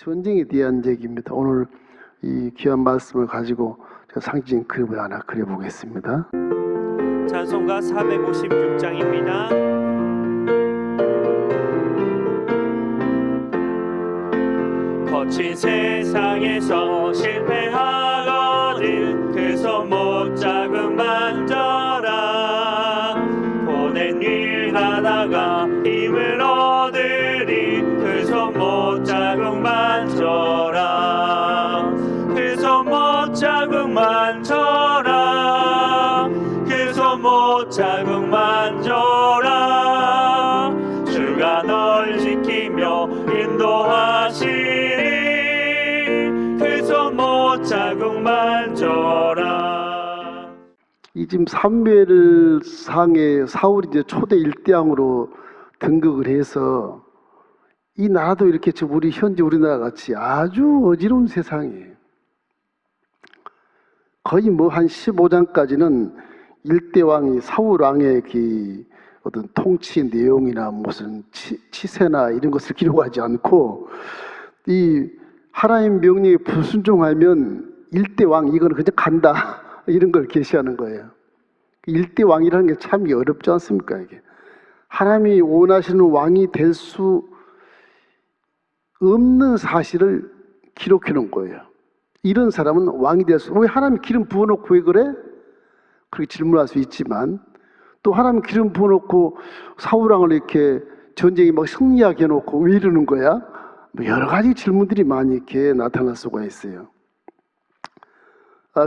전쟁에 대한 얘기입니다. 오늘 이 귀한 말씀을 가지고 제가 상징 그림을 하나 그려보겠습니다. 찬송가 456장입니다. 거친 세상에서 실패하거든 그 손 못 잡은 만져라. 보낸 일 하다가 힘을 얻으리 그 손 못 잡은 만져라. 그 손 못 잡은 만져라. 그 손 못 잡은 만져라. 주가 널 지키며 인도하시리. 그 손 못 잡은 만져라. 이 지금 사무엘상에 사울이 이제 초대 일대왕으로 등극을 해서 이 나라도 이렇게 지금 현재 우리나라 같이 아주 어지러운 세상이에요. 거의 한 15장까지는 일대왕이 사울 왕의 그 어떤 통치 내용이나 무슨 치세나 이런 것을 기록하지 않고 이 하나님 명령에 불순종하면 일대왕 이거는 그냥 간다 이런 걸 계시하는 거예요. 일대왕이라는 게 참 어렵지 않습니까? 이게 하나님이 원하시는 왕이 될 수 없는 사실을 기록해 놓은 거예요. 이런 사람은 왕이 될 수, 왜 하나님이 기름 부어놓고 왜 그래? 그렇게 질문할 수 있지만 또 하나님 기름 부어놓고 사울왕을 이렇게 전쟁에 막 승리하게 해놓고 왜 이러는 거야? 여러 가지 질문들이 많이 이렇게 나타날 수가 있어요.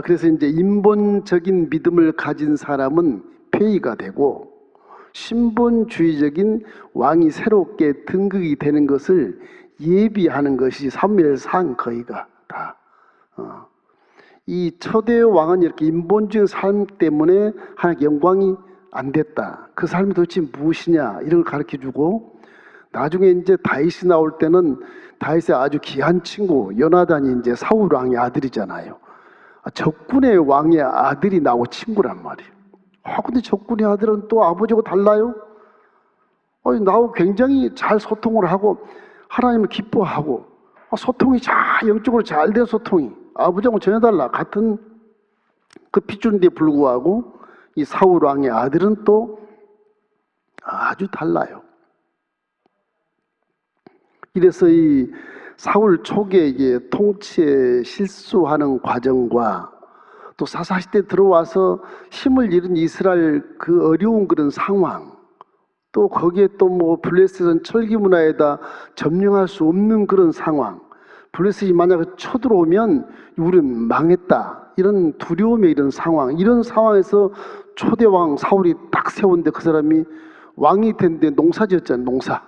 그래서 이제 인본적인 믿음을 가진 사람은 폐위가 되고 신본주의적인 왕이 새롭게 등극이 되는 것을 예비하는 것이 사무엘상 거의가 다. 이 초대 왕은 이렇게 인본주의 삶 때문에 하나님 영광이 안 됐다. 그 삶이 도대체 무엇이냐 이런 걸 가르쳐 주고 나중에 이제 다윗이 나올 때는 다윗의 아주 귀한 친구 요나단이 이제 사울 왕의 아들이잖아요. 적군의 왕의 아들이 나하고 친구란 말이에요. 근데 적군의 아들은 또 아버지하고 달라요? 나하고 굉장히 잘 소통을 하고 하나님을 기뻐하고 소통이 영적으로 잘 된 소통이 아버지하고 전혀 달라. 같은 그 핏줄인데 불구하고 이 사울 왕의 아들은 또 아주 달라요. 이래서 이 사울 초기에 통치에 실수하는 과정과 또 사사시대 들어와서 힘을 잃은 이스라엘 그 어려운 그런 상황, 또 거기에 또 블레셋은 철기 문화에다 점령할 수 없는 그런 상황, 블레셋이 만약에 쳐들어오면 우리는 망했다 이런 두려움의 이런 상황, 이런 상황에서 초대왕 사울이 딱 세웠는데 그 사람이 왕이 된데 농사 지었잖아요. 농사.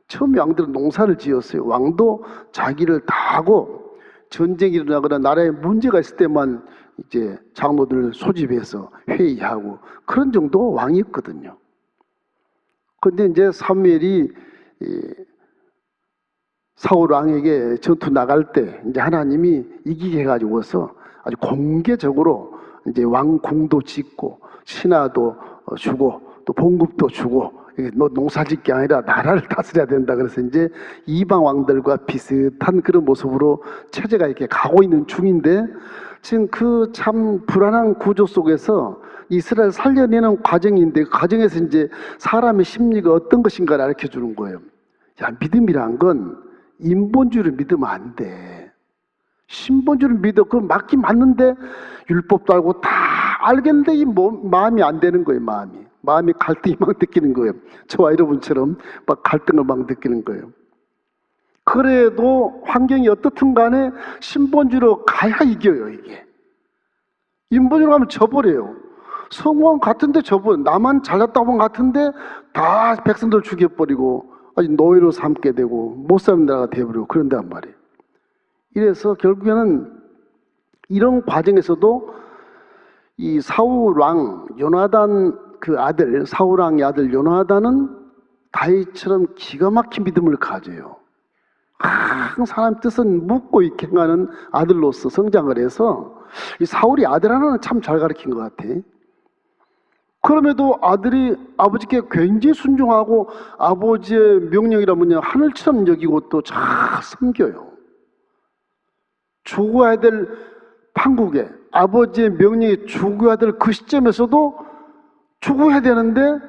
처음에 왕들은 농사를 지었어요. 왕도 자기를 다 하고 전쟁이 일어나거나 나라에 문제가 있을 때만 이제 장로들 소집해서 회의하고 그런 정도 왕이었거든요. 그런데 이제 사무엘이 사울 왕에게 전투 나갈 때 이제 하나님이 이기게 해가지고서 아주 공개적으로 이제 왕궁도 짓고 신하도 주고 또 봉급도 주고 너 농사짓기 아니라 나라를 다스려야 된다. 그래서 이제 이방 왕들과 비슷한 그런 모습으로 체제가 이렇게 가고 있는 중인데 지금 그 참 불안한 구조 속에서 이스라엘 살려내는 과정인데 그 과정에서 이제 사람의 심리가 어떤 것인가를 가르쳐 주는 거예요. 야, 믿음이란 건 인본주의를 믿으면 안 돼. 신본주의를 믿어. 그럼 맞긴 맞는데 율법도 알고 다 알겠는데 이 마음이 안 되는 거예요. 마음이 갈등이 막 느끼는 거예요. 저와 여러분처럼 막 갈등을 막 느끼는 거예요. 그래도 환경이 어떻든 간에 신본주의로 가야 이겨요. 이게 인본주의로 가면 져버려요. 성공 같은데 져버려. 나만 잘났다고 하면 같은데 다 백성들 죽여버리고 아주 노예로 삼게 되고 못 사는 나라가 되어버리고 그런단 말이에요. 이래서 결국에는 이런 과정에서도 이 사울 왕 요나단 그 아들, 사울 왕의 아들 요나단은 다윗처럼 기가 막힌 믿음을 가져요. 항상 사람 뜻은 묻고 있게 행하는 아들로서 성장을 해서 이 사울이 아들 하나는 참 잘 가르친 것 같아. 그럼에도 아들이 아버지께 굉장히 순종하고 아버지의 명령이라 하늘처럼 여기고 또 잘 섬겨요. 죽어야 될 판국에 아버지의 명령에 죽어야 될 그 시점에서도 죽어야 되는데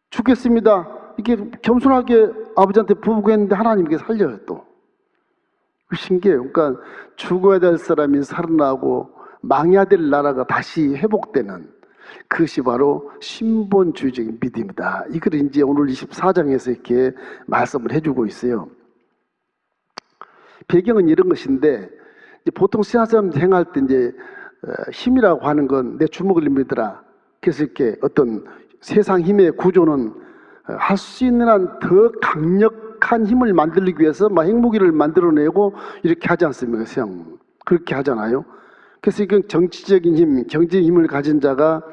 죽겠습니다. 이렇게 겸손하게 아버지한테 부부했는데 하나님께 살려요 또. 신기해요. 그러니까 죽어야 될 사람이 살아나고 망해야 될 나라가 다시 회복되는 그것이 바로 신본주의적인 믿음이다. 이걸 이제 오늘 24장에서 이렇게 말씀을 해주고 있어요. 배경은 이런 것인데, 보통 신앙생활 행할 때 이제 힘이라고 하는 건 내 주먹을 믿으라. 그래서 이렇게 어떤 세상 힘의 구조는 할 수 있는 한 더 강력한 힘을 만들기 위해서 막 핵무기를 만들어내고 이렇게 하지 않습니까? 세상 그렇게 하잖아요. 그래서 이건 정치적인 힘, 경제의 힘을 가진 자가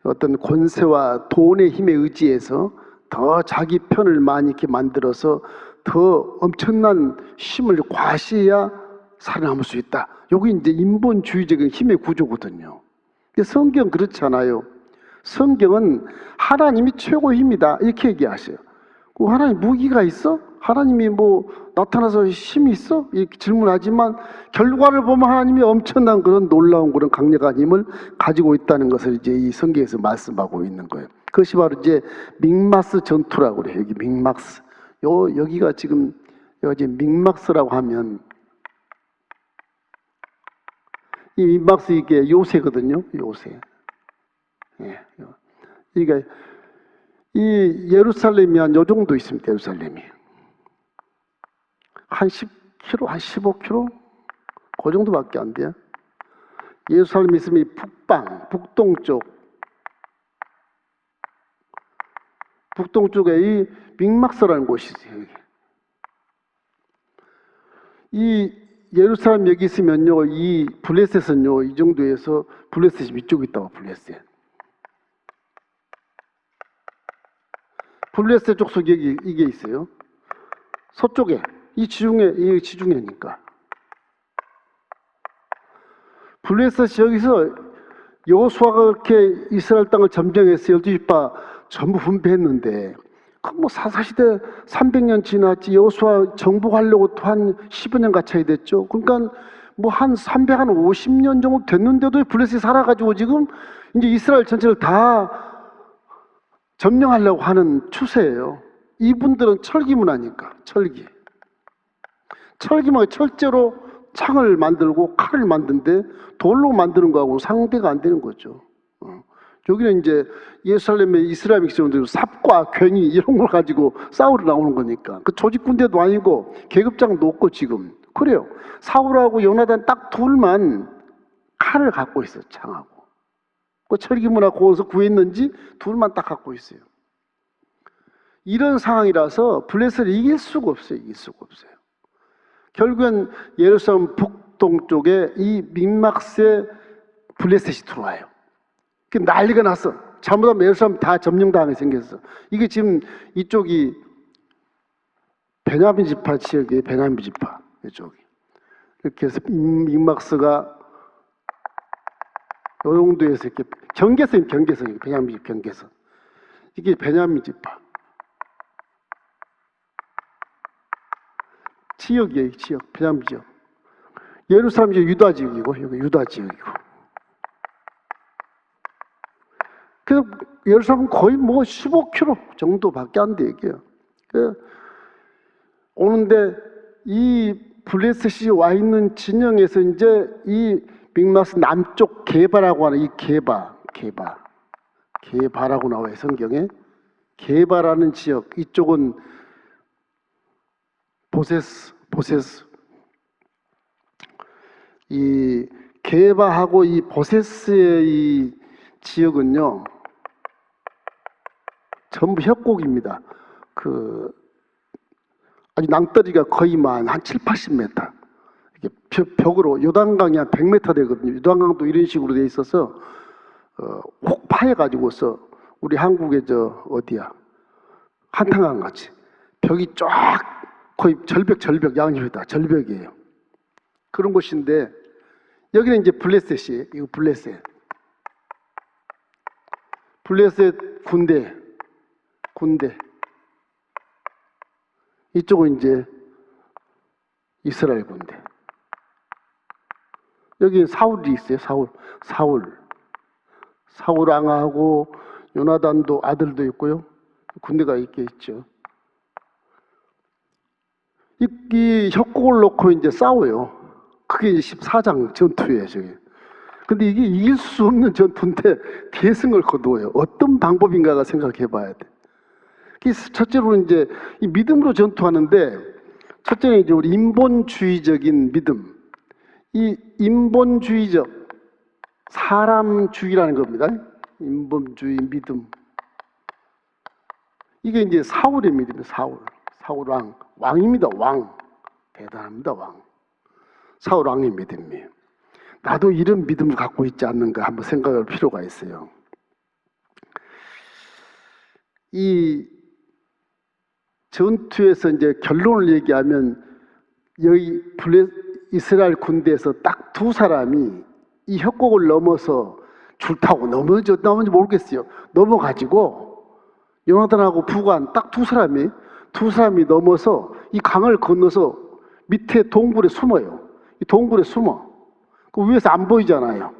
어떤 권세와 돈의 힘에 의지해서 더 자기 편을 많이 이렇게 만들어서 더 엄청난 힘을 과시해야 살아남을 수 있다. 여기 이제 인본주의적인 힘의 구조거든요. 근데 성경 그렇지 않아요. 성경은 하나님이 최고의 힘이다 이렇게 얘기하셔요. 하나님 무기가 있어? 하나님이 뭐 나타나서 힘이 있어? 이렇게 질문하지만 결과를 보면 하나님이 엄청난 그런 놀라운 그런 강력한 힘을 가지고 있다는 것을 이제 이 성경에서 말씀하고 있는 거예요. 그것이 바로 이제 믹마스 전투라고 그래요. 여기 믹마스. 여기가 지금 여기 믹마스라고 하면 이 믹마스 이게 요새거든요. 요새. 예. 그러니까 이 예루살렘이 한 요 정도 있습니다. 예루살렘이 한 10km, 한 15km 그 정도밖에 안 돼요. 예루살렘이 있으면 북동쪽에 이 믹막스라는 곳이 있어요. 이 예루살렘 여기 있으면요, 이 블레셋은요, 이 정도에서 블레셋이 위쪽에 있다고. 블레셋 족속이 여기 이게 있어요. 서쪽에 이 지중해니까. 블레셋이 여기서 여호수아가 그렇게 이스라엘 땅을 점령해서 12지파 전부 분배했는데 그 뭐 사사시대 300년 지났지 여호수아 정복하려고 또 한 10여 년 가차이 됐죠. 그러니까 뭐 한 350년 정도 됐는데도 블레셋이 살아가지고 지금 이제 이스라엘 전체를 다 점령하려고 하는 추세예요. 이분들은 철기문화니까. 철기문화 철제로 창을 만들고 칼을 만드는데 돌로 만드는 거하고 상대가 안 되는 거죠. 여기는 이제 예루살렘의 이슬라믹 지원들 삽과 괭이 이런 걸 가지고 싸우러 나오는 거니까. 그 조직군대도 아니고 계급장도 없고 지금. 그래요. 사울하고 요나단 딱 둘만 칼을 갖고 있어요. 창하고. 그 철기문화 거기서 구했는지 둘만 딱 갖고 있어요. 이런 상황이라서 블레셋을 이길 수가 없어요. 결국엔 예루살렘 북동쪽에 이 믹막스에 블레셋이 들어와요. 난리가 났어. 잘못하면 예루살렘 다 점령당하게 생겼어. 이게 지금 이쪽이 베냐민 지파 지역이에요. 베냐민 지파 이쪽이. 이렇게 해서 믹막스가 요 정도에서 이렇게 경계선이 베냐민 집 경계선. 이게 베냐민 지파. 지역이에요, 지역. 베냐민 지역. 예루살렘이 유다 지역이고, 여기 유다 지역이고. 그래서 예루살렘은 거의 뭐 15km 정도밖에 안 돼, 이게요. 오는데 이 블레셋이 와 있는 진영에서 이제 이 믹마스 남쪽 게바라고 하는 이 게바라고 나와요, 성경에. 게바라는 지역, 이쪽은 보세스. 이 게바하고 이 보세스의 이 지역은요, 전부 협곡입니다. 아주 낭떠러지가 거의 한 7, 80m. 이렇게 벽으로 요단강이 한 100m 되거든요. 요단강도 이런 식으로 돼 있어서 혹 파여가지고서 우리 한국의 한탄강 같이 벽이 쫙 거의 절벽 양옆이다. 절벽이에요. 그런 곳인데 여기는 이제 블레셋이에요. 이거 블레셋 군대. 이쪽은 이제 이스라엘 군대. 여기 사울이 있어요. 사울 왕하고 요나단도 아들도 있고요. 군대가 있게 있죠. 이 협곡을 놓고 이제 싸워요. 그게 이제 14장 전투예요, 저게. 근데 이게 이길 수 없는 전투인데 대승을 거두어요. 어떤 방법인가가 생각해 봐야 돼. 첫째로 이제 이 믿음으로 전투하는데, 첫째는 이제 우리 인본주의적인 믿음. 이 인본주의적 사람주의라는 겁니다. 인본주의 믿음. 이게 이제 사울의 믿음이에요. 사울 왕입니다. 왕. 대단합니다. 왕. 사울 왕의 믿음이에요. 나도 이런 믿음을 갖고 있지 않는가 한번 생각할 필요가 있어요. 이 전투에서 이제 결론을 얘기하면 여기 이스라엘 군대에서 딱 두 사람이 이 협곡을 넘어서 줄 타고 넘어는지 모르겠어요. 넘어가지고 요나단하고 부관 딱 두 사람이 넘어서 이 강을 건너서 밑에 동굴에 숨어요. 이 동굴에 숨어. 그 위에서 안 보이잖아요.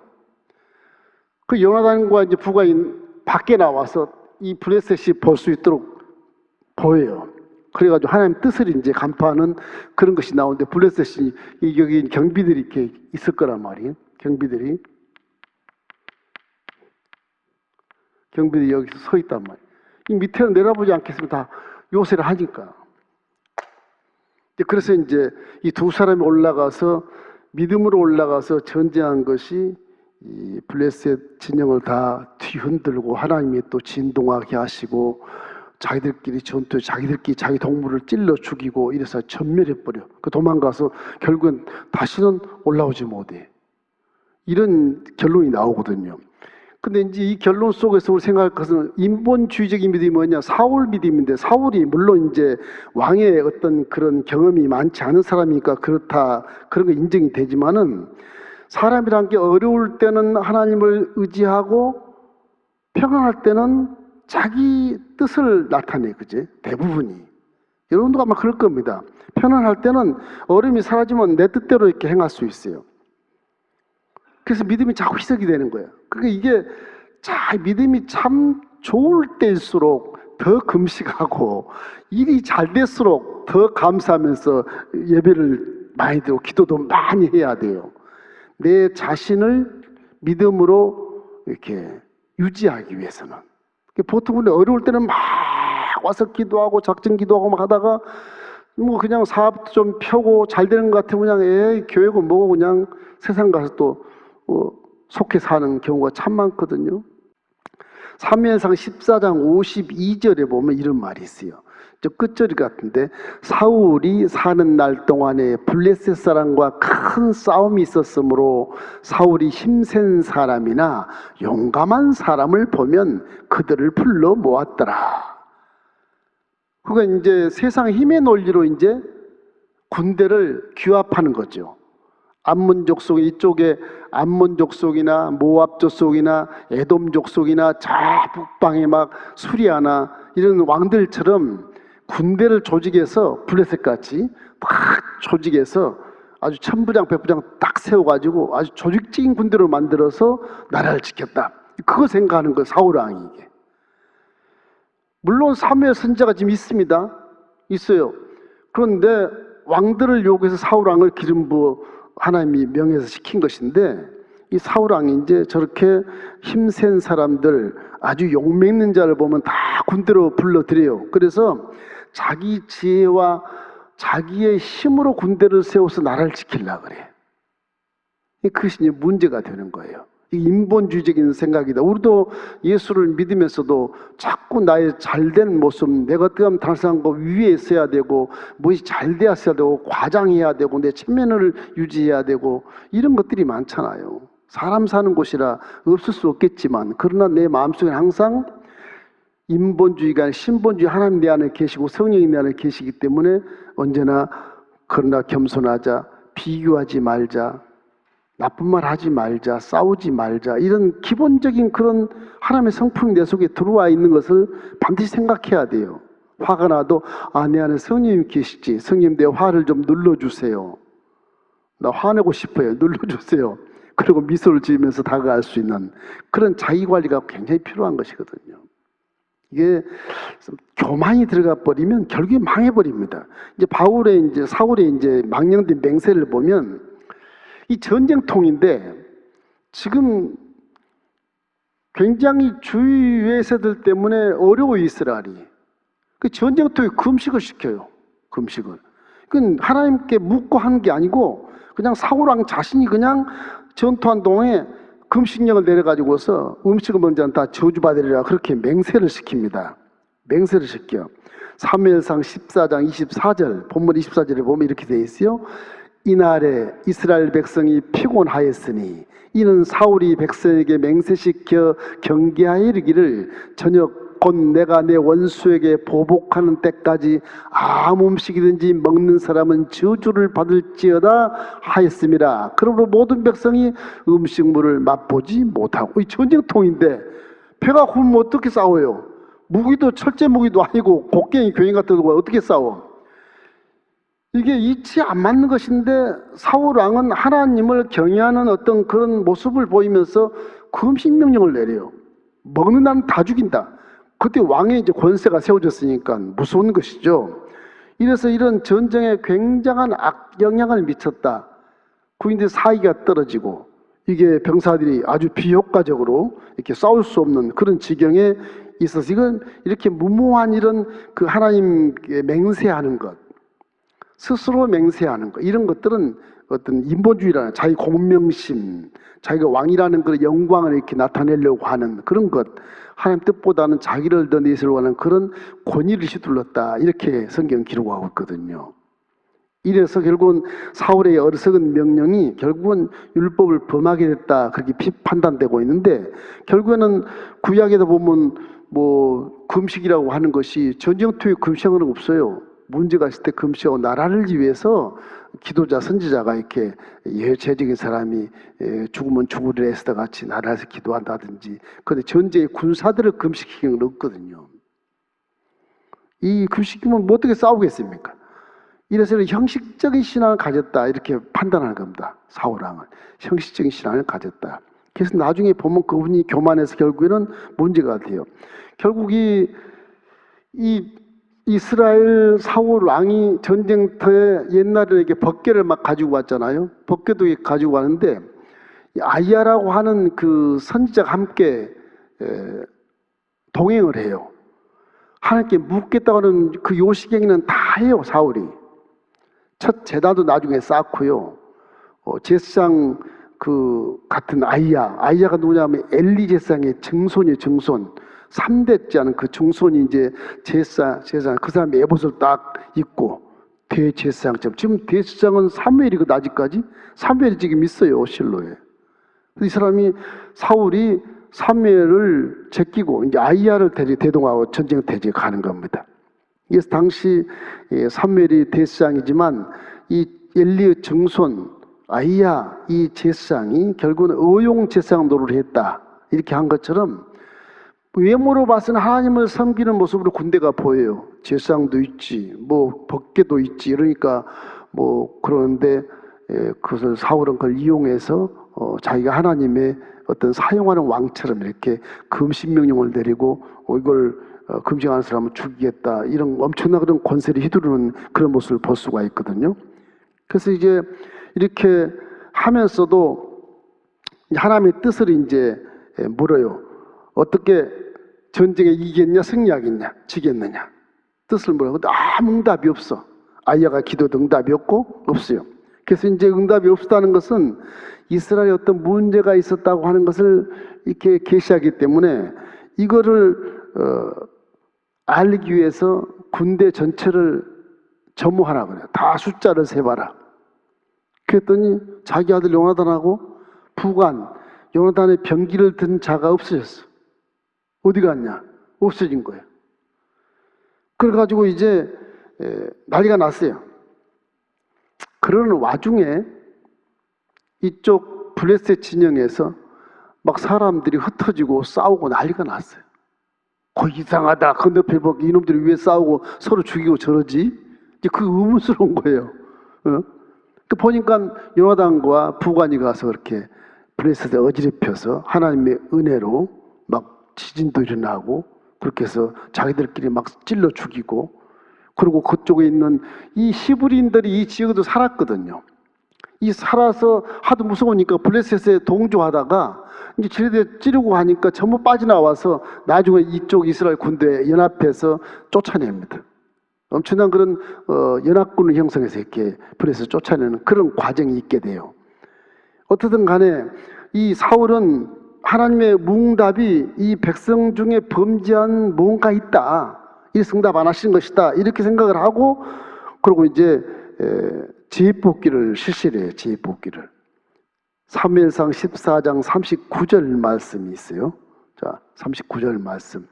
그 요나단과 이제 부관이 밖에 나와서 이 블레셋이 볼 수 있도록 보여요. 그래가지고 하나님 뜻을 이제 간파하는 그런 것이 나오는데, 블레셋이 여기 경비들이 이렇게 있을 거란 말이에요. 경비들이 여기서 서 있단 말이에요. 이 밑에는 내려보지 않겠으면 다 요새를 하니까. 그래서 이제 이 두 사람이 올라가서 믿음으로 올라가서 전쟁한 것이 이 블레셋 진영을 다 뒤흔들고 하나님이 또 진동하게 하시고 자기들끼리 전투에 자기들끼리 자기 동물을 찔러 죽이고 이래서 전멸해버려. 그 도망가서 결국은 다시는 올라오지 못해. 이런 결론이 나오거든요. 근데 이제 이 결론 속에서 우리 생각할 것은 인본주의적인 믿음이 뭐냐? 사울 믿음인데, 사울이 물론 이제 왕의 어떤 그런 경험이 많지 않은 사람이니까 그렇다, 그런 거 인정이 되지만은, 사람이란 게 어려울 때는 하나님을 의지하고 평안할 때는 자기 뜻을 나타내, 그지? 대부분이. 여러분도 아마 그럴 겁니다. 편안할 때는 어려움이 사라지면 내 뜻대로 이렇게 행할 수 있어요. 그래서 믿음이 자꾸 희석이 되는 거예요. 그러니까 이게 믿음이 참 좋을 때일수록 더 금식하고, 일이 잘 될수록 더 감사하면서 예배를 많이 드리고 기도도 많이 해야 돼요. 내 자신을 믿음으로 이렇게 유지하기 위해서는. 보통 우리 어려울 때는 막 와서 기도하고 작정 기도하고 막 하다가 뭐 그냥 사업도 좀 펴고 잘 되는 것 같으면 그냥 교회고 뭐고 그냥 세상 가서 또 속해 사는 경우가 참 많거든요. 사무엘상 14장 52절에 보면 이런 말이 있어요. 저 끝절이 같은데, 사울이 사는 날 동안에 블레셋 사람과 큰 싸움이 있었으므로 사울이 힘센 사람이나 용감한 사람을 보면 그들을 불러 모았더라. 그러니까 이제 세상 힘의 논리로 이제 군대를 규합하는 거죠. 암몬 족속, 이쪽에 암몬 족속이나 모압 족속이나 에돔 족속이나 저 북방에 막 수리아나 이런 왕들처럼 군대를 조직해서, 블레셋 같이 막 조직해서 아주 천부장 백부장 딱 세워가지고 아주 조직적인 군대로 만들어서 나라를 지켰다. 그거 생각하는 거예요, 사울 왕이. 이게 물론 사무엘 선지자가 지금 있습니다. 있어요. 그런데 왕들을 요구해서 사울 왕을 기름 부어 하나님이 명해서 시킨 것인데, 이 사울 왕이 이제 저렇게 힘센 사람들, 아주 용맹있는 자를 보면 다 군대로 불러들여요. 그래서 자기 지혜와 자기의 힘으로 군대를 세워서 나라를 지키려고 그래. 그것이 이제 문제가 되는 거예요. 이 인본주의적인 생각이다. 우리도 예수를 믿으면서도 자꾸 나의 잘된 모습, 내가 어떻게 하면 다른 사람과 위에 있어야 되고, 무엇이 잘 돼야 되고, 과장해야 되고, 내 체면을 유지해야 되고, 이런 것들이 많잖아요. 사람 사는 곳이라 없을 수 없겠지만, 그러나 내 마음속에 항상 인본주의가 아니라 신본주의, 하나님 내 안에 계시고 성령이 내 안에 계시기 때문에 언제나 그러나 겸손하자, 비교하지 말자, 나쁜 말 하지 말자, 싸우지 말자, 이런 기본적인 그런 하나님의 성품이 내 속에 들어와 있는 것을 반드시 생각해야 돼요. 화가 나도 내 안에 성령님 계시지, 성령님 내 화를 좀 눌러주세요. 나 화내고 싶어요. 눌러주세요. 그리고 미소를 지으면서 다가갈 수 있는 그런 자기관리가 굉장히 필요한 것이거든요. 이게 교만이 들어가 버리면 결국에 망해버립니다. 이제 사울의 이제 망령된 맹세를 보면 이 전쟁통인데 지금 굉장히 주위 외세들 때문에 어려워 이스라엘이. 그 전쟁통에 금식을 시켜요. 금식을. 그건 하나님께 묻고 하는 게 아니고 그냥 사울왕 자신이 그냥 전투한 동안에 금식령을 내려가지고서 음식을 먹지 않다 저주받으리라 그렇게 맹세를 시킵니다. 맹세를 시켜. 사무엘상 14장 24절 본문 24절에 보면 이렇게 되어 있어요. 이날에 이스라엘 백성이 피곤하였으니 이는 사울이 백성에게 맹세시켜 경계하여 이르기를 저녁 곧 내가 내 원수에게 보복하는 때까지 아무 음식이든지 먹는 사람은 저주를 받을지어다 하였습니다. 그러므로 모든 백성이 음식물을 맛보지 못하고 이 전쟁통인데 배가 고프면 어떻게 싸워요? 무기도 철제 무기도 아니고 곡괭이 교인 같은 거 어떻게 싸워? 이게 이치 안 맞는 것인데 사울 왕은 하나님을 경외하는 어떤 그런 모습을 보이면서 금식 명령을 내려요. 먹는 나는 다 죽인다. 그때 왕의 이제 권세가 세워졌으니까 무서운 것이죠. 이래서 이런 전쟁에 굉장한 악영향을 미쳤다. 군인들 사이가 떨어지고 이게 병사들이 아주 비효과적으로 이렇게 싸울 수 없는 그런 지경에 있어서 이건 이렇게 무모한 이런 그 하나님께 맹세하는 것, 스스로 맹세하는 것, 이런 것들은 어떤 인본주의라는 자기 공명심, 자기가 왕이라는 그런 영광을 이렇게 나타내려고 하는 그런 것, 하나님 뜻보다는 자기를 더 내세우려고 하는 그런 권위를 휘둘렀다. 이렇게 성경 기록하고 있거든요. 이래서 결국은 사울의 어리석은 명령이 결국은 율법을 범하게 됐다. 그렇게 판단되고 있는데 결국에는 구약에도 보면 뭐 금식이라고 하는 것이 전쟁터에 금식하는 건 없어요. 문제가 있을 때 금식하고 나라를 위해서 기도자, 선지자가 이렇게 예외적인 사람이 죽으면 죽으리라 에스더 같이 나라에서 기도한다든지. 그런데 전쟁의 군사들을 금식시키는 건 없거든요. 이 금식이면 뭐 어떻게 싸우겠습니까? 이래서 형식적인 신앙을 가졌다 이렇게 판단하는 겁니다. 사울왕은 형식적인 신앙을 가졌다. 그래서 나중에 보면 그분이 교만해서 결국에는 문제가 돼요. 결국 이 이스라엘 사울 왕이 전쟁터에 옛날에 이렇게 법궤를 막 가지고 왔잖아요. 법궤도 가지고 왔는데 아이야라고 하는 그 선지자가 함께 동행을 해요. 하나님께 묻겠다고 하는 그 요식행위는 다 해요. 사울이. 첫 제단도 나중에 쌓고요. 제사장 그 같은 아이야가 누구냐면 엘리 제사장의 증손이에요. 증손. 3대째 하는 그 증손이 이제 제사장 그 사람이 에봇을 딱 입고 대제사장처럼. 지금 대제사장은 사무엘이거든. 아직까지 사무엘이 지금 있어요. 실로에. 이 사람이 사울이 사무엘을 제끼고 이제 아이야를 대동하고 전쟁터에 가는 겁니다. 그래서 당시 사무엘이 대제사장이지만 이 엘리의 증손 아이야 이 제사장이 결국은 의용 제사장 노릇을 했다. 이렇게 한 것처럼 외모로 봐서는 하나님을 섬기는 모습으로 군대가 보여요. 제사장도 있지, 뭐 법궤도 있지. 이러니까 뭐 그러는데 그것을 사울은 그걸 이용해서 자기가 하나님의 어떤 사용하는 왕처럼 이렇게 금식 명령을 내리고 이걸 금식하는 사람은 죽이겠다. 이런 엄청난 그런 권세를 휘두르는 그런 모습을 볼 수가 있거든요. 그래서 이제 이렇게 하면서도 하나님의 뜻을 이제 물어요. 어떻게 전쟁에 이기겠냐, 승리하겠냐, 지겠느냐. 뜻을 물어요. 근데 아무 응답이 없어. 아이야가 기도도 응답이 없어요. 그래서 이제 응답이 없었다는 것은 이스라엘에 어떤 문제가 있었다고 하는 것을 이렇게 계시하기 때문에 이거를 알기 위해서 군대 전체를 점호하라 그래요. 다 숫자를 세봐라. 그랬더니 자기 아들 요나단하고 부관 요나단의 병기를 든 자가 없어졌어. 어디 갔냐? 없어진 거예요. 그래가지고 이제 난리가 났어요. 그러는 와중에 이쪽 블레셋 진영에서 막 사람들이 흩어지고 싸우고 난리가 났어요. 이상하다. 건너편 보고 이놈들이 왜 싸우고 서로 죽이고 저러지? 이제 그 의문스러운 거예요. 그 보니까 요나단과 부관이 가서 그렇게 블레셋에 어지럽혀서 하나님의 은혜로 막 지진도 일어나고 그렇게 해서 자기들끼리 막 찔러 죽이고, 그리고 그쪽에 있는 이 히브리인들이 이 지역에도 살았거든요. 이 살아서 하도 무서우니까 블레셋에 동조하다가 이제 지네들 찌르고 하니까 전부 빠져나와서 나중에 이쪽 이스라엘 군대에 연합해서 쫓아냅니다. 엄청난 그런 연합군을 형성해서 이렇게 블레셋을 쫓아내는 그런 과정이 있게 돼요. 어떻든 간에 이 사울은 하나님의 무응답이 이 백성 중에 범죄한 뭔가 있다, 이 응답 안 하신 것이다, 이렇게 생각을 하고, 그리고 이제 제의뽑기를 실시를 해요. 제의뽑기를. 사무엘상 14장 39절 말씀이 있어요. 자, 39절 말씀.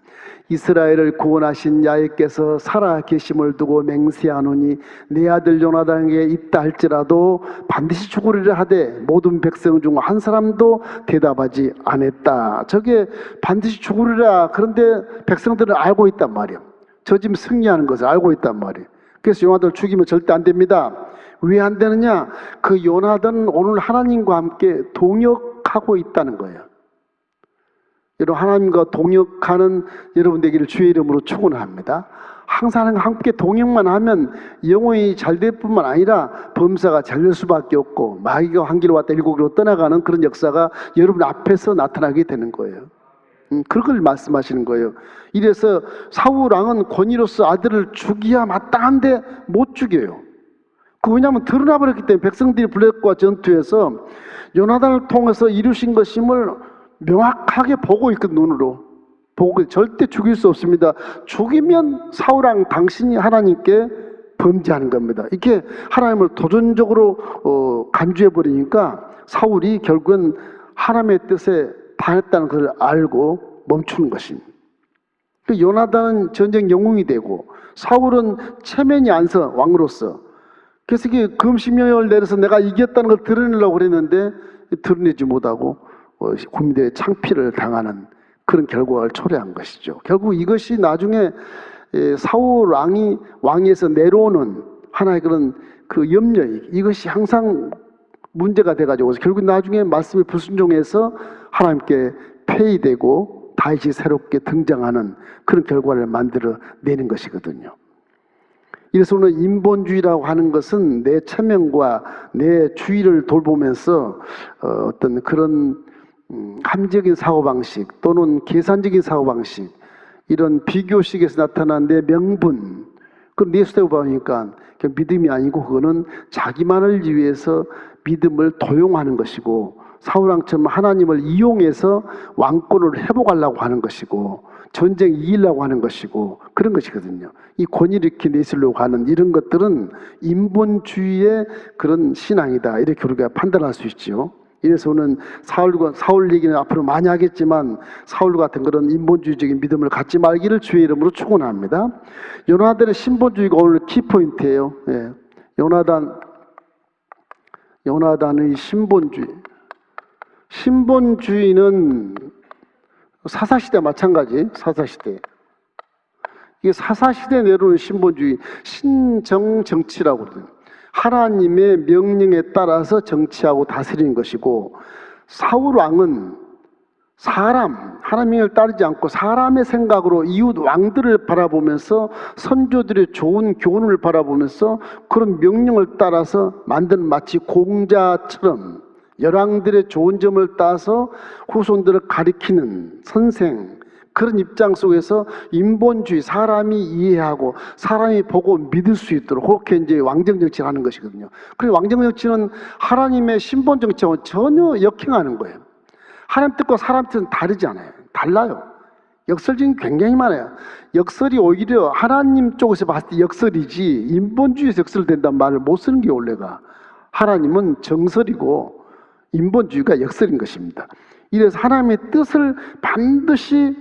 이스라엘을 구원하신 야훼께서 살아 계심을 두고 맹세하노니 내 아들 요나단에게 있다 할지라도 반드시 죽으리라 하되 모든 백성 중 한 사람도 대답하지 않았다. 저게 반드시 죽으리라. 그런데 백성들은 알고 있단 말이에요. 저 지금 승리하는 것을 알고 있단 말이에요. 그래서 요나단을 죽이면 절대 안 됩니다. 왜 안 되느냐? 그 요나단은 오늘 하나님과 함께 동역하고 있다는 거예요. 여러분, 하나님과 동역하는 여러분 되기를 주의 이름으로 축원합니다. 항상 함께 동역만 하면 영혼이 잘 될 뿐만 아니라 범사가 잘 될 수밖에 없고 마귀가 한 길로 왔다 일곱 길로 떠나가는 그런 역사가 여러분 앞에서 나타나게 되는 거예요. 그걸 말씀하시는 거예요. 이래서 사울 왕은 권위로서 아들을 죽이야 마땅한데 못 죽여요. 왜냐하면 드러나 버렸기 때문에. 백성들이 블레셋과 전투에서 요나단을 통해서 이루신 것임을 명확하게 보고 있거든. 눈으로 보고 절대 죽일 수 없습니다. 죽이면 사울왕 당신이 하나님께 범죄하는 겁니다. 이렇게 하나님을 도전적으로 간주해 버리니까 사울이 결국은 하나님의 뜻에 반했다는 것을 알고 멈추는 것입니다. 요나단은 전쟁 영웅이 되고 사울은 체면이 안서 왕으로서. 그래서 이게 금신명령을 내려서 내가 이겼다는 걸 드러내려고 그랬는데 드러내지 못하고 국민들의 창피를 당하는 그런 결과를 초래한 것이죠. 결국 이것이 나중에 사울 왕위에서 내려오는 하나의 그런 그 염려, 이것이 항상 문제가 돼가지고 결국 나중에 말씀에 불순종해서 하나님께 폐위되고 다시 새롭게 등장하는 그런 결과를 만들어내는 것이거든요. 이래서 오늘 인본주의라고 하는 것은 내 체면과 내 주의를 돌보면서 어떤 그런 함적인 사고방식 또는 계산적인 사고방식, 이런 비교식에서 나타난 내 명분, 그건 예수대로 보니까 믿음이 아니고 그거는 자기만을 위해서 믿음을 도용하는 것이고 사울왕처럼 하나님을 이용해서 왕권을 회복하려고 하는 것이고 전쟁 이기려고 하는 것이고 그런 것이거든요. 이 권위를 이렇게 내세우려고 하는 이런 것들은 인본주의의 그런 신앙이다, 이렇게 우리가 판단할 수 있죠. 이래서 오늘 사울 얘기는 앞으로 많이 하겠지만 사울 같은 그런 인본주의적인 믿음을 갖지 말기를 주의 이름으로 축원합니다. 요나단의 신본주의가 오늘 키포인트예요. 예. 요나단의 신본주의는 사사시대 마찬가지. 사사시대, 이게 사사시대 내려오는 신본주의, 신정정치라고 그러거든요. 하나님의 명령에 따라서 정치하고 다스리는 것이고, 사울왕은 하나님을 따르지 않고 사람의 생각으로 이웃 왕들을 바라보면서 선조들의 좋은 교훈을 바라보면서 그런 명령을 따라서 만든 마치 공자처럼 열왕들의 좋은 점을 따서 후손들을 가리키는 선생, 그런 입장 속에서 인본주의, 사람이 이해하고 사람이 보고 믿을 수 있도록 그렇게 이제 왕정정치를 하는 것이거든요. 그리고 왕정정치는 하나님의 신본정치하고 전혀 역행하는 거예요. 하나님 뜻과 사람 뜻은 다르지 않아요. 달라요. 역설적인 굉장히 많아요. 역설이 오히려 하나님 쪽에서 봤을 때 역설이지 인본주의에서 역설된다는 말을 못 쓰는 게 원래가. 하나님은 정설이고 인본주의가 역설인 것입니다. 이래서 하나님의 뜻을 반드시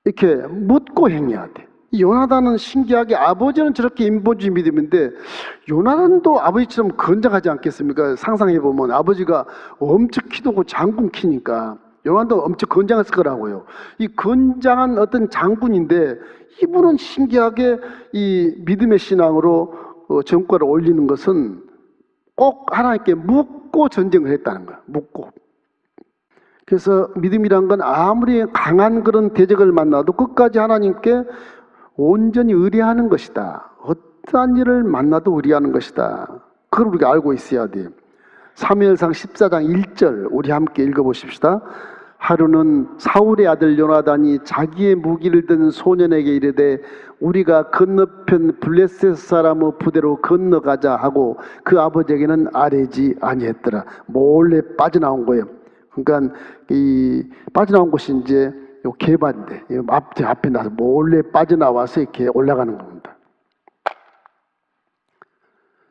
이렇게 묻고 행해야 돼. 요나단은 신기하게 아버지는 저렇게 인본주의 믿음인데 요나단도 아버지처럼 건장하지 않겠습니까? 상상해보면 아버지가 엄청 키도고 장군 키니까 요나단도 엄청 건장했을 거라고요. 이 건장한 어떤 장군인데 이분은 신기하게 이 믿음의 신앙으로 정과를 올리는 것은 꼭 하나님께 묻고 전쟁을 했다는 거야. 묻고. 그래서 믿음이란 건 아무리 강한 그런 대적을 만나도 끝까지 하나님께 온전히 의뢰하는 것이다. 어떠한 일을 만나도 의뢰하는 것이다. 그걸 우리가 알고 있어야 돼요. 사무엘상 14장 1절 우리 함께 읽어보십시다. 하루는 사울의 아들 요나단이 자기의 무기를 든 소년에게 이르되 우리가 건너편 블레셋 사람의 부대로 건너가자 하고 그 아버지에게는 아뢰지 아니했더라. 몰래 빠져나온 거예요. 그러니까 이 빠져나온 곳이 이제 요 개반인데 앞에 나서 몰래 빠져나와서 이렇게 올라가는 겁니다.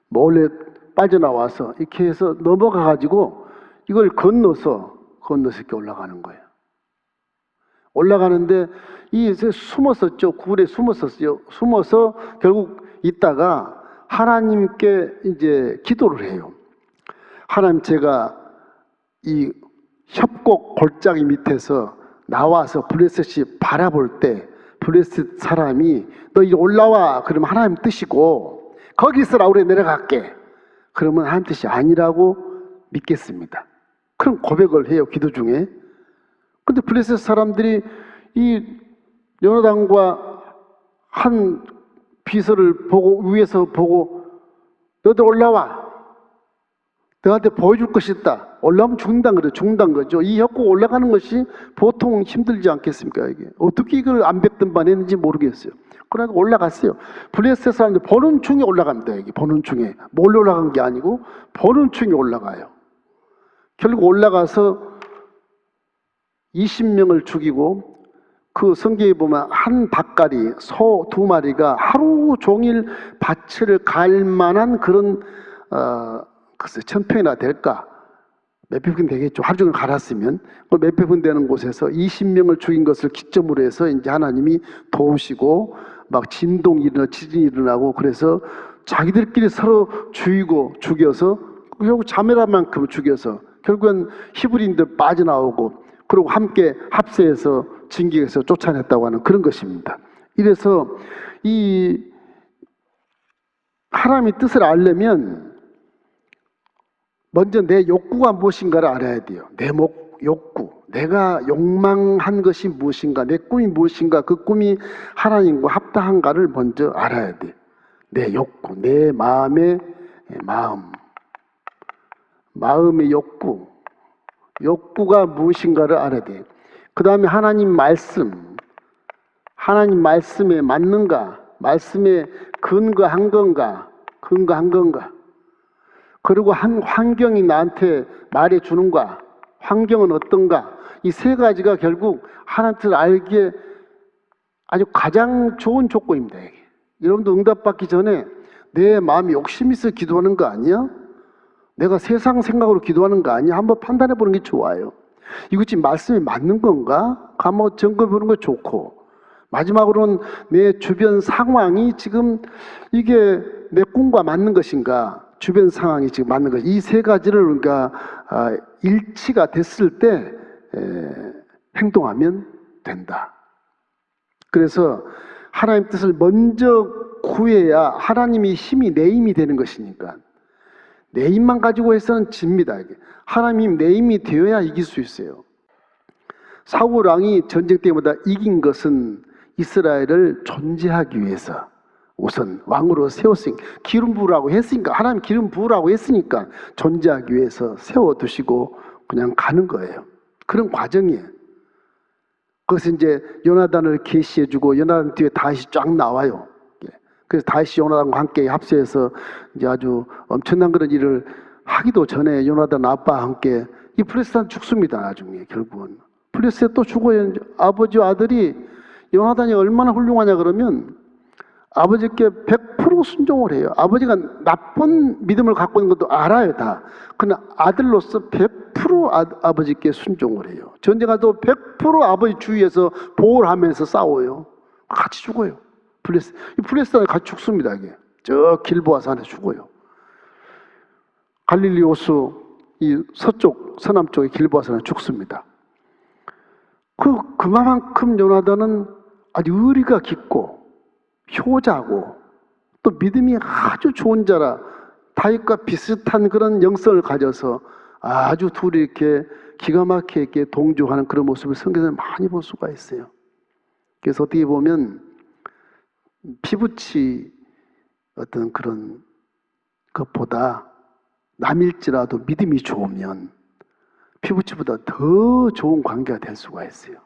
몰래 빠져나와서 이렇게 해서 넘어가 가지고 이걸 건너서 이렇게 올라가는 거예요. 올라가는데 이 숨었었죠. 굴에 숨었었어요. 숨어서 결국 있다가 하나님께 이제 기도를 해요. 하나님, 제가 이 협곡 골짜기 밑에서 나와서 블레셋이 바라볼 때 블레셋 사람이 너 이리 올라와 그러면 하나님 뜻이고 거기 있으라 우리 내려갈게 그러면 하나님 뜻이 아니라고 믿겠습니다. 그런 고백을 해요, 기도 중에. 근데 블레셋 사람들이 이 요나단과 한 비서를 보고 위에서 보고 너들 올라와. 너한테 보여줄 것이 있다. 올라오면 죽는다는 거죠. 이 협곡 올라가는 것이 보통 힘들지 않겠습니까? 이게 어떻게 이걸 안 뵙던 반 했는지 모르겠어요. 그러니까 올라갔어요. 블레셋 사람들 보는 중에 올라갑니다. 여기 보는 중에 몰래 올라간 게 아니고 보는 중에 올라가요. 결국 올라가서 20명을 죽이고 그 성경에 보면 한 닭가리, 소 2마리가 하루 종일 밭을 갈 만한 그런 글쎄 1000평이나 될까? 몇백 평 되겠죠. 하루 종일 갈았으면 그 몇백 평 되는 곳에서 20명을 죽인 것을 기점으로 해서 이제 하나님이 도우시고 막 진동이 일어나 지진이 일어나고 그래서 자기들끼리 서로 죽여서 결국 자멸한 만큼 죽여서 결국은 히브리인들 빠져나오고 그리고 함께 합세해서 진격해서 쫓아냈다고 하는 그런 것입니다. 이래서 이 하나님의 뜻을 알려면 먼저 내 욕구가 무엇인가를 알아야 돼요. 내 욕구, 내가 욕망한 것이 무엇인가, 내 꿈이 무엇인가, 그 꿈이 하나님과 합당한가를 먼저 알아야 돼. 내 욕구, 내 마음의 마음의 욕구가 무엇인가를 알아야 돼. 그 다음에 하나님 말씀에 맞는가, 말씀에 근거한 건가, 그리고 한 환경이 나한테 말해주는가, 환경은 어떤가, 이 세 가지가 결국 하나님 뜻을 알기에 아주 가장 좋은 조건입니다. 여러분도 응답받기 전에 내 마음이 욕심이 있어 기도하는 거 아니야? 내가 세상 생각으로 기도하는 거 아니야? 한번 판단해 보는 게 좋아요. 이거 지금 말씀이 맞는 건가? 한번 점검해 보는 거 좋고, 마지막으로는 내 주변 상황이 지금 이게 내 꿈과 맞는 것인가, 주변 상황이 지금 맞는 것인가, 이 세 가지를 우리가 일치가 됐을 때 행동하면 된다. 그래서 하나님 뜻을 먼저 구해야 하나님의 힘이 내 힘이 되는 것이니까. 내 힘만 가지고 해서는 집니다. 하나님 내 힘이 되어야 이길 수 있어요. 사울 왕이 전쟁 때보다 이긴 것은 이스라엘을 존재하기 위해서 우선 왕으로 세웠으니까, 기름 부으라고 했으니까, 하나님 기름 부으라고 했으니까 존재하기 위해서 세워두시고 그냥 가는 거예요. 그런 과정이에요. 그것은 이제 요나단을 계시해주고 요나단 뒤에 다시 쫙 나와요. 그래서 다시 요나단과 함께 합세해서 이제 아주 엄청난 그런 일을 하기도 전에 요나단 아빠와 함께 이 블레셋은 죽습니다. 나중에 결국은 블레셋 또 죽어요. 아버지와 아들이, 요나단이 얼마나 훌륭하냐 그러면 아버지께 100% 순종을 해요. 아버지가 나쁜 믿음을 갖고 있는 것도 알아요, 다. 그러나 아들로서 100% 아버지께 순종을 해요. 전쟁가도 100% 아버지 주위에서 보호를 하면서 싸워요. 같이 죽어요. 블레셋은 같이 죽습니다. 이게 저 길보아 산에 죽어요. 갈릴리 호수 이 서남쪽의 길보아 산에 죽습니다. 그만큼 요나단은 아주 의리가 깊고 효자고 또 믿음이 아주 좋은 자라 다윗과 비슷한 그런 영성을 가져서 아주 둘이 이렇게 기가 막히게 동조하는 그런 모습을 성경에서 많이 볼 수가 있어요. 그래서 어떻게 보면 피부치 어떤 그런 것보다 남일지라도 믿음이 좋으면 피부치보다 더 좋은 관계가 될 수가 있어요.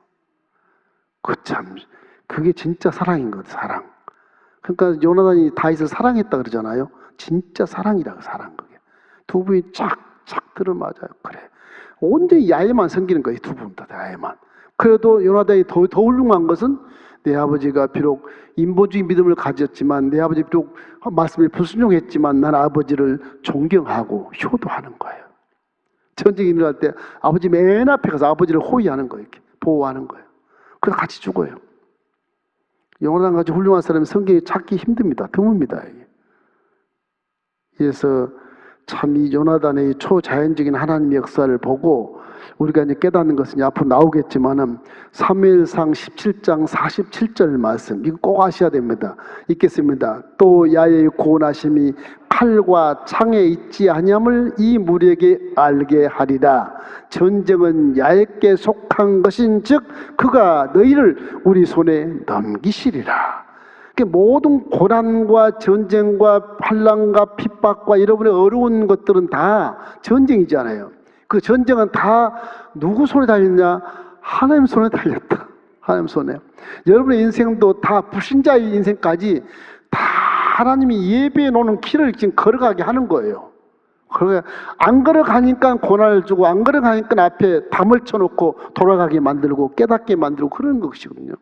그게 진짜 사랑인 거예요, 사랑. 그러니까 요나단이 다윗을 사랑했다 그러잖아요. 진짜 사랑이라고, 사랑. 그게 두 분이 쫙쫙 들어맞아요. 그래, 온전히 야에만 섬기는 거예요. 두 분 다 야에만. 그래도 요나단이 더 훌륭한 것은 내 아버지가 비록 인본주의 믿음을 가졌지만, 내 아버지 비록 말씀에 불순종했지만 난 아버지를 존경하고 효도하는 거예요. 전쟁이 일어날 때 아버지 맨 앞에 가서 아버지를 호위하는 거예요. 이렇게 보호하는 거예요. 그래서 같이 죽어요. 요나단 같이 훌륭한 사람이 성경에 찾기 힘듭니다. 드뭅니다. 그래서 참 이 요나단의 초자연적인 하나님의 역사를 보고 우리가 이제 깨닫는 것은 앞으로 나오겠지만은 사무엘상 17장 47절 말씀, 이거 꼭 아셔야 됩니다. 읽겠습니다. 또 야의 구원하심이 칼과 창에 있지 아니함을 이 무리에게 알게 하리라. 전쟁은 야에게 속한 것인즉 그가 너희를 우리 손에 넘기시리라. 모든 고난과 전쟁과 환난과 핍박과 여러분의 어려운 것들은 다 전쟁이잖아요. 그 전쟁은 다 누구 손에 달렸냐? 하나님 손에 달렸다. 하나님 손에. 여러분의 인생도 다 불신자의 인생까지 다 하나님이 예배해 놓는 길을 지금 걸어가게 하는 거예요. 그러니까 안 걸어가니까 고난을 주고, 안 걸어가니까 앞에 담을 쳐놓고 돌아가게 만들고 깨닫게 만들고 그런 것이거든요.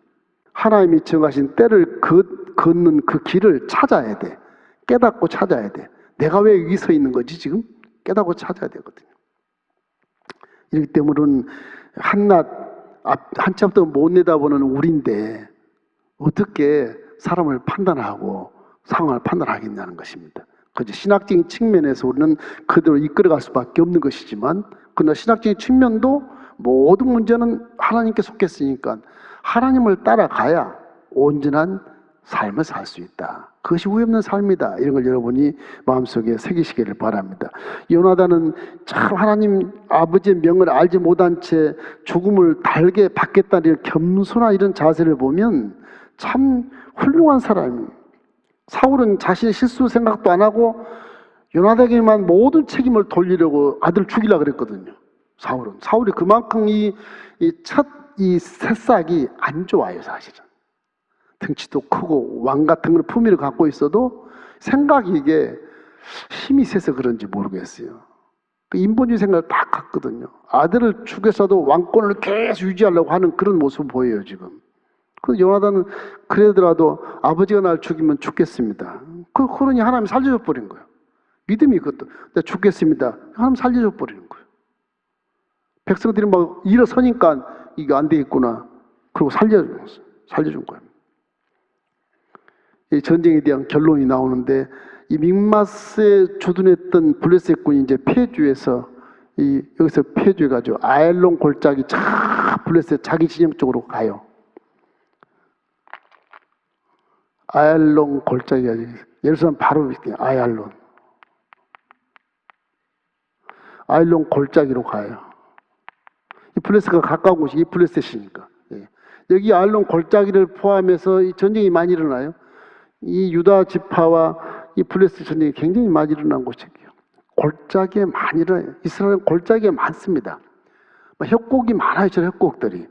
하나님이 정하신 때를 걷는 그 길을 찾아야 돼. 깨닫고 찾아야 돼. 내가 왜 여기 서 있는 거지 지금? 깨닫고 찾아야 되거든요. 이렇기 때문에 한낱 한참도 못 내다보는 우리인데 어떻게 사람을 판단하고 상황을 판단하겠냐는 것입니다. 그저 신학적인 측면에서 우리는 그대로 이끌어갈 수밖에 없는 것이지만, 그러나 신학적인 측면도 모든 문제는 하나님께 속했으니까 하나님을 따라가야 온전한 삶을 살 수 있다. 그것이 후회 없는 삶이다. 이런 걸 여러분이 마음속에 새기시기를 바랍니다. 요나단은 참 하나님 아버지의 명을 알지 못한 채 죽음을 달게 받겠다는 겸손한 이런 자세를 보면 참 훌륭한 사람이에요. 사울은 자신의 실수 생각도 안 하고 요나단에게만 모든 책임을 돌리려고 아들 죽이려고 그랬거든요. 사울이 그만큼 이 새싹이 안 좋아요, 사실은. 등치도 크고 왕 같은 걸 품위를 갖고 있어도 생각이 이게 힘이 세서 그런지 모르겠어요. 그 인본주의 생각을 딱 갖거든요. 아들을 죽여서도 왕권을 계속 유지하려고 하는 그런 모습을 보여요, 지금. 그 요나단은 그러더라도 아버지가 날 죽이면 죽겠습니다. 그러니 하나님 살려줘 버린 거예요. 믿음이 그것도. 내가 죽겠습니다. 하나님 살려줘 버리는 거예요. 백성들이 막 일어서니까 이게 안 되겠구나. 그리고 살려준 거예요. 이 전쟁에 대한 결론이 나오는데, 이 믹마스에 주둔했던 블레셋군이 이제 패주해서 여기서 패주해가지고 아얄론 골짜기 블레셋 자기 진영 쪽으로 가요. 아얄론 골짜기가 예루살렘 바로 밑에 아얄론 골짜기로 가요. 이 블레셋과 가까운 곳이 이 블레셋이니까. 여기 아얄론 골짜기를 포함해서 이 전쟁이 많이 일어나요. 이 유다 지파와 이 블레셋 전쟁이 굉장히 많이 일어난 곳이에요. 골짜기에 많이 일어나요. 이스라엘은 골짜기에 많습니다. 협곡이 많아요, 저 협곡들이.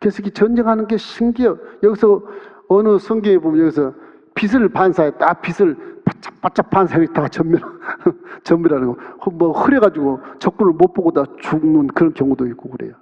그래서 이 전쟁하는 게 신기해요. 여기서 어느 성경에 보면 여기서 빛을 반사했다. 빛을 바짝 반사했다가 전멸하는 거. 뭐 흐려가지고 적군을 못 보고 다 죽는 그런 경우도 있고 그래요.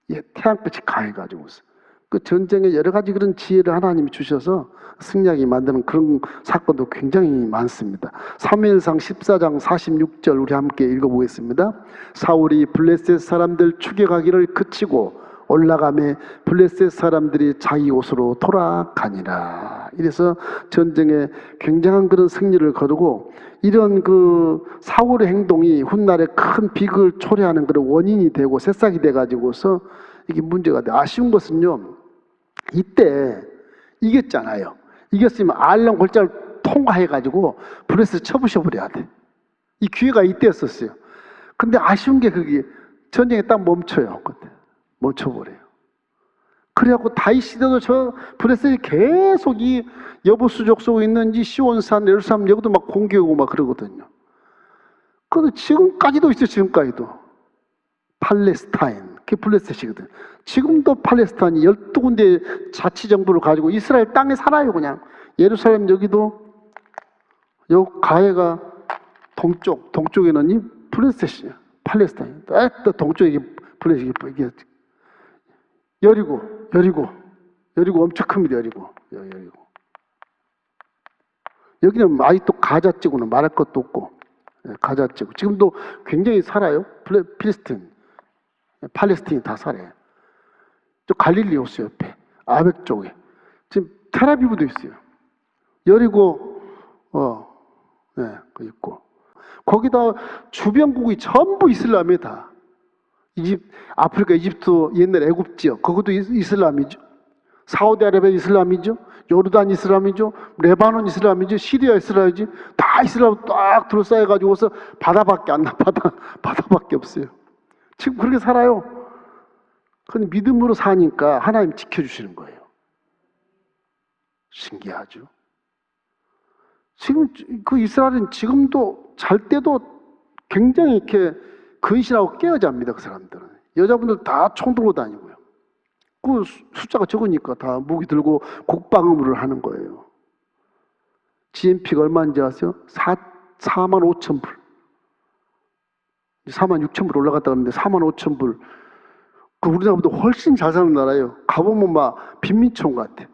예, 태양빛이 강해가지고서. 그 전쟁에 여러 가지 그런 지혜를 하나님이 주셔서 승리하게 만드는 그런 사건도 굉장히 많습니다. 사무엘상 14장 46절 우리 함께 읽어보겠습니다. 사울이 블레셋 사람들 추격하기를 그치고 올라가매 블레셋 사람들이 자기 곳으로 돌아가니라. 이래서 전쟁에 굉장한 그런 승리를 거두고, 이런 그 사울의 행동이 훗날에 큰 비극을 초래하는 그런 원인이 되고 새싹이 돼가지고서 이게 문제가 돼. 아쉬운 것은요, 이때 이겼잖아요. 이겼으면 아얄론 골짜기를 통과해가지고 블레셋 쳐부셔버려야 돼. 이 기회가 이때였었어요. 근데 아쉬운 게 그게 전쟁이 딱 멈춰요. 그때 멈춰버려요. 그래갖고 다윗 시대도 저 블레셋이 계속 이 여부수족 속에 있는 이 시온산, 예루살렘 여기도 막 공격하고 막 그러거든요. 그런데 지금까지도 있어요. 지금까지도 팔레스타인, 그게 블레셋이거든. 지금도 팔레스타인이 12군데 자치정부를 가지고 이스라엘 땅에 살아요. 그냥 예루살렘 여기도 요 가해가 동쪽에는 이 블레셋이야. 팔레스타인. 또 동쪽에 블레셋이 이게 여리고 엄청 큽니다. 여리고. 여기는 아직도 가자 찍고는 말할 것도 없고, 가자 찍고 지금도 굉장히 살아요. 필리스틴, 팔레스틴이 다 살아요. 저 갈릴리 호수 옆에 아벡 쪽에 지금 텔아비브도 있어요. 여리고 그 있고 거기다 주변국이 전부 이슬람이 다. 아프리카 이집트 옛날 애굽 지역 그것도 이슬람이죠. 사우디아라비아 이슬람이죠. 요르단 이슬람이죠. 레바논 이슬람이죠. 시리아 이슬람이지. 다 이슬람 딱 둘러싸여 가지고서 바다밖에 안 나. 바다밖에 없어요. 지금 그렇게 살아요. 근데 믿음으로 사니까 하나님 지켜주시는 거예요. 신기하죠. 지금 그 이스라엘은 지금도 잘 때도 굉장히 이렇게 근신하고 깨어잡니다. 그 사람들은. 여자분들 다 총 들고 다니고요. 그 숫자가 적으니까 다 무기 들고 국방의무를 하는 거예요. GNP가 얼마인지 아세요? 4만 5천 불. 4만 6천 불 올라갔다 그러는데 4만 5천 불. 그 우리나라보다 훨씬 잘 사는 나라예요. 가보면 막 빈민촌 같아.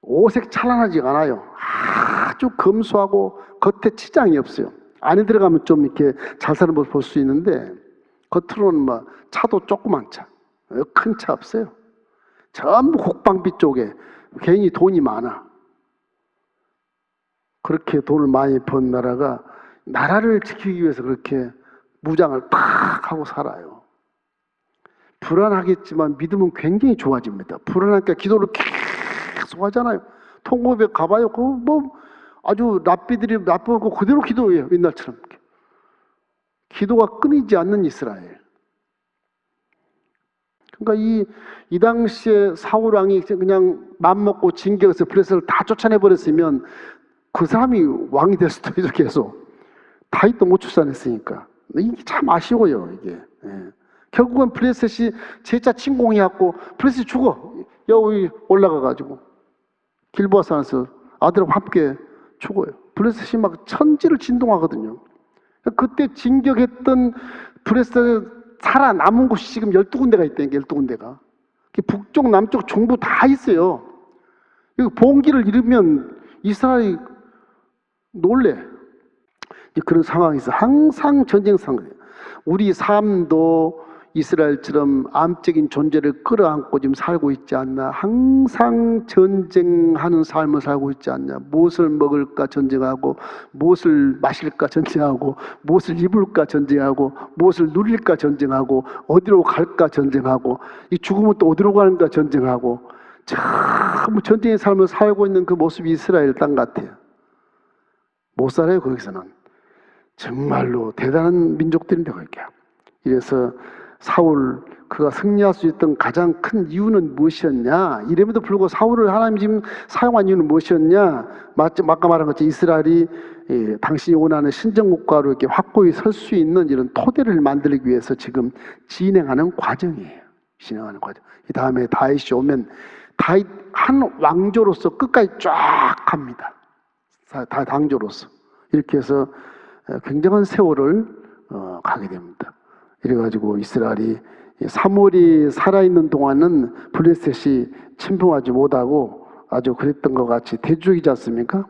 오색 찬란하지가 않아요. 아주 검소하고 겉에 치장이 없어요. 안에 들어가면 좀 이렇게 잘 사는 모습 볼 수 있는데 겉으로는 막 차도 조그만 차, 큰 차 없어요. 전부 국방비 쪽에 괜히 돈이 많아. 그렇게 돈을 많이 번 나라가 나라를 지키기 위해서 그렇게 무장을 탁 하고 살아요. 불안하겠지만 믿음은 굉장히 좋아집니다. 불안하니까 기도를 계속 하잖아요. 통곡에 가봐요. 그 뭐 아주 랍비들이 나쁘고 그대로 기도해요. 옛날처럼. 기도가 끊이지 않는 이스라엘. 그러니까 이 당시에 사울 왕이 그냥 맘먹고 진격해서 블레셋을 다 쫓아내 버렸으면 그 사람이 왕이 될 수도 있어 계속. 다윗도 못 쫓아냈으니까. 이게 참 아쉬워요 이게. 결국은 블레셋이 제자 침공해갖고 블레셋이 죽어. 여기 올라가가지고 길보아 산에서 아들하고 함께 죽어요. 블레셋이 막 천지를 진동하거든요. 그때 진격했던 블레셋 살아남은 곳이 지금 12군데가 있다니까. 12군데가 북쪽 남쪽 중부 다 있어요. 봉기를 잃으면 이스라엘이 놀래. 그런 상황이 있어. 항상 전쟁 상황이에요. 우리 삶도 이스라엘처럼 암적인 존재를 끌어안고 지금 살고 있지 않나. 항상 전쟁하는 삶을 살고 있지 않냐. 무엇을 먹을까 전쟁하고, 무엇을 마실까 전쟁하고, 무엇을 입을까 전쟁하고, 무엇을 누릴까 전쟁하고, 어디로 갈까 전쟁하고, 이 죽으면 또 어디로 가는가 전쟁하고, 참 전쟁의 삶을 살고 있는 그 모습이 이스라엘 땅 같아요. 못 살아요 거기서는. 정말로 대단한 민족들인데 거기야. 이래서 사울 그가 승리할 수 있던 가장 큰 이유는 무엇이었냐? 이름에도 불구하고 사울을 하나님 지금 사용한 이유는 무엇이었냐? 아까 말한 것처럼 이스라엘이 당신이 원하는 신정국가로 이렇게 확고히 설 수 있는 이런 토대를 만들기 위해서 지금 진행하는 과정이에요. 진행하는 과정. 이 다음에 다윗이 오면 다윗 한 왕조로서 끝까지 쫙 갑니다. 다 당조로서 이렇게 해서 굉장한 세월을 가게 됩니다. 이래가지고 이스라엘이 사물이 살아있는 동안은 블레셋이 침공하지 못하고 아주 그랬던 것 같이 대주이지 않습니까?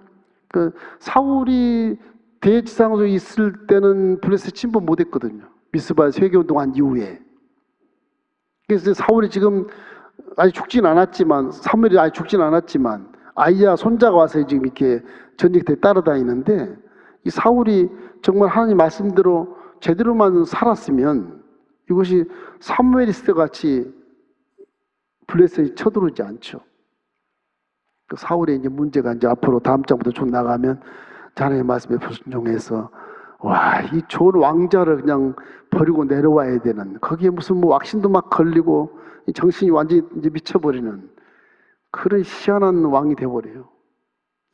그 사울이 대지상으로 있을 때는 블레셋 침공 못했거든요. 미스바의 세계운동한 이후에. 그래서 사울이 지금 아직 죽진 않았지만, 사무엘이 아직 죽진 않았지만 아이야 손자가 와서 지금 이렇게 전쟁터에 따라다니는데, 이 사울이 정말 하나님 말씀대로 제대로만 살았으면 이것이 사무엘리스트 같이 블레셋이 쳐들어오지 않죠. 그 사울의 이제 문제가 이제 앞으로 다음 장부터 쭉 나가면 하나님의 말씀에 순종해서 와, 이 좋은 왕자를 그냥 버리고 내려와야 되는, 거기에 무슨 뭐 왁신도 막 걸리고 이 정신이 완전히 이제 미쳐버리는 그런 희한한 왕이 되어버려요.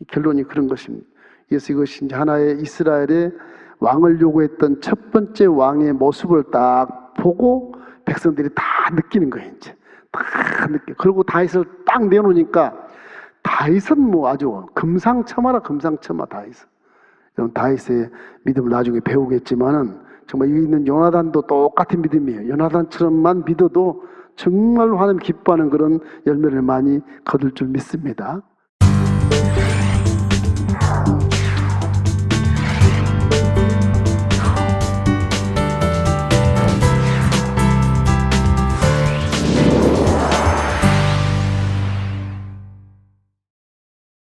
이 결론이 그런 것입니다. 그래서 이것이 이제 하나의 이스라엘의 왕을 요구했던 첫 번째 왕의 모습을 딱 보고 백성들이 다 느끼는 거예요. 이제 다 느껴. 그리고 다윗을 딱 내놓으니까 다윗은 뭐 아주 금상첨화라 금상첨화. 다윗의 믿음을 나중에 배우겠지만은 정말 여기 있는 요나단도 똑같은 믿음이에요. 요나단처럼만 믿어도 정말로 하나님 기뻐하는 그런 열매를 많이 거둘 줄 믿습니다.